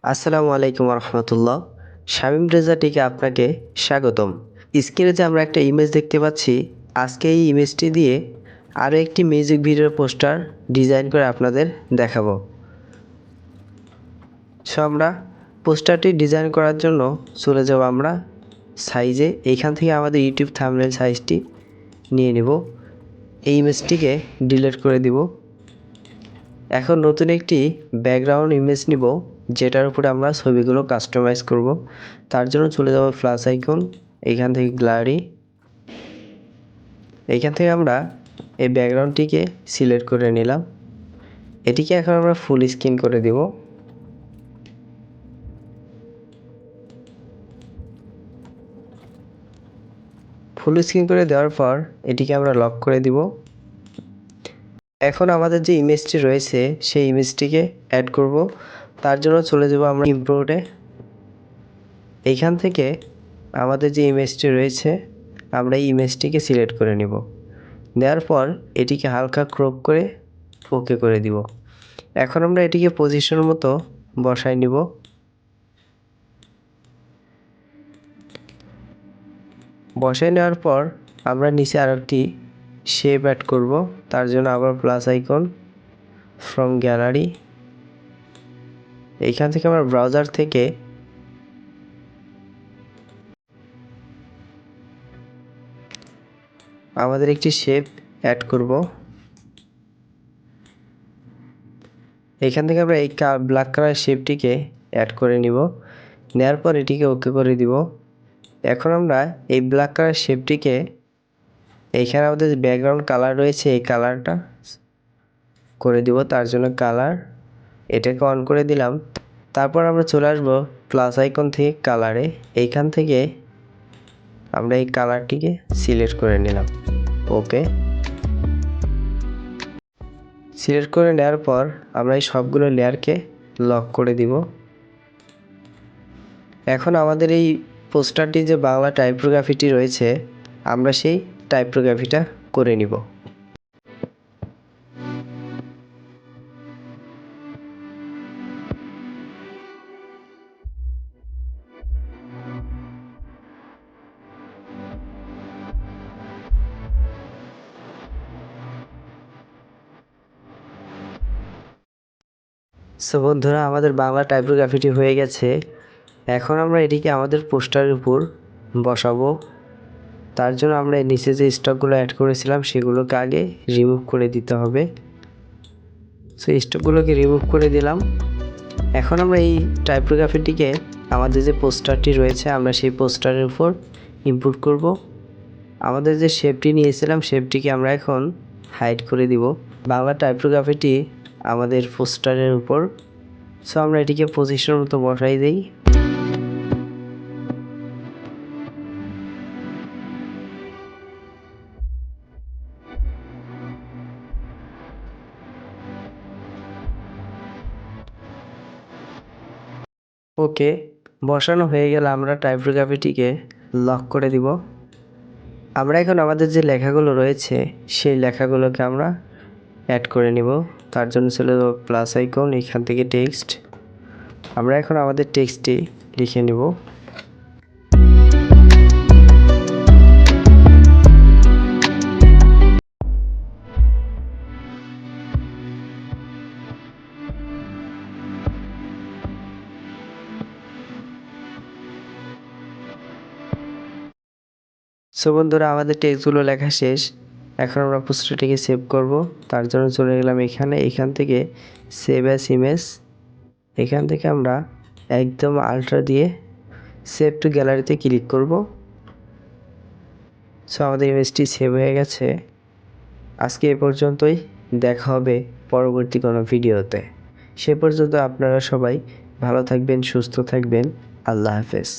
আসসালামু আলাইকুম রহমতুল্লাহ। শামীম রেজা টিকে আপনাকে স্বাগতম। স্ক্রিনে যে আমরা একটা ইমেজ দেখতে পাচ্ছি, আজকে এই ইমেজটি দিয়ে আরও একটি মিউজিক ভিডিওর পোস্টার ডিজাইন করে আপনাদের দেখাবো। সো আমরা পোস্টারটি ডিজাইন করার জন্য চলে যাব আমরা সাইজে। এইখান থেকে আমাদের ইউটিউব থাম্বনেল সাইজটি নিয়ে নেব। এই ইমেজটিকে ডিলিট করে দিব। এখন নতুন একটি ব্যাকগ্রাউন্ড ইমেজ নিব, যেটার উপরে আমরা ছবিগুলো কাস্টমাইজ করব। তার জন্য চলে যাব প্লাস আইকন, এইখান থেকে গ্যালারি। এইখান থেকে আমরা এই ব্যাকগ্রাউন্ডটিকে সিলেক্ট করে নিলাম। এটিকে এখন আমরা ফুল স্ক্রিন করে দেব। ফুল স্ক্রিন করে দেওয়ার পর এটিকে আমরা লক করে দিব। এখন আমাদের যে ইমেজটি রয়েছে সেই ইমেজটিকে অ্যাড করব। তার জন্য চলে যাব আমরা ইম্পোর্টে। এইখান থেকে আমাদের যে ইমেজটি রয়েছে আমরা এই ইমেজটিকে সিলেক্ট করে নিব। নেওয়ার পর এটিকে হালকা ক্রপ করে ওকে করে দিব। এখন আমরা এটিকে পজিশন মতো বসাই নিব। বসাই নেওয়ার পর আমরা নিচে আর একটি শেপ অ্যাড করব। তার জন্য আবার প্লাস আইকন, ফ্রম গ্যালারি। এইখান থেকে আমরা ব্রাউজার থেকে আমাদের একটি শেপ অ্যাড করব। এইখান থেকে আমরা এই ব্ল্যাক কালার শেপটিকে অ্যাড করে নিব। নেওয়ার পর এটিকে ওকে করে দিব। এখন আমরা এই ব্ল্যাক কালার শেপটিকে এইখানে আমাদের ব্যাকগ্রাউন্ড কালার রয়েছে এই কালারটা করে দিব। তার জন্য কালার, এটাকে অন করে দিলাম। তারপর আমরা চলে আসব প্লাস আইকন থেকে কালারে। এইখান থেকে আমরা এই কালারটিকে সিলেক্ট করে নিলাম। ওকে সিলেক্ট করে নেওয়ার পর আমরা এই সবগুলো লেয়ারকে লক করে দিব। এখন আমাদের এই পোস্টারটি যে বাংলা টাইপোগ্রাফিটি রয়েছে, আমরা সেই টাইপোগ্রাফিটা করে নিব। সো বন্ধুরা, আমাদের বাংলা টাইপোগ্রাফিটি হয়ে গেছে। এখন আমরা এটিকে আমাদের পোস্টারের উপর বসাবো। তার জন্য আমরা নিচে যে স্টকগুলো অ্যাড করেছিলাম সেগুলোকে আগে রিমুভ করে দিতে হবে। সো স্টকগুলোকে রিমুভ করে দিলাম। এখন আমরা এই টাইপোগ্রাফিটিকে আমাদের যে পোস্টারটি রয়েছে আমরা সেই পোস্টারের উপর ইম্পোর্ট করব। আমাদের যে শেপটি নিয়েছিলাম শেপটিকে আমরা এখন হাইড করে দিব। বাংলা টাইপোগ্রাফিটি আমাদের পোস্টারের উপর। সো আমরা এটিকে পজিশন মতো বসাই দিই। ওকে বসানো হয়ে গেলে আমরা টাইপোগ্রাফিটিকে লক করে দিব। আমরা এখন আমাদের যে লেখাগুলো রয়েছে সেই লেখাগুলোকে আমরা অ্যাড করে নিব। তার জন্য চলে যাব প্লাস আইকন, এখান থেকে টেক্সট। আমরা এখন আমাদের টেক্সটটি লিখে নেব। সো বন্ধুরা, আমাদের টেক্সটগুলো লেখা শেষ। এখন আমরা পোস্টারটিকে সেভ করব। তার জন্য চলে গেলাম এখান থেকে সেভ অ্যাজ ইমেজ। এখান থেকে আমরা একদম আলট্রা দিয়ে সেভ টু গ্যালারিতে ক্লিক করব। সো আমাদের ইমেজটি সেভ হয়ে গেছে। আজকে এ পর্যন্তই, দেখা হবে পরবর্তী কোনো ভিডিওতে। সে পর্যন্ত আপনারা সবাই ভালো থাকবেন, সুস্থ থাকবেন। আল্লাহ হাফেজ।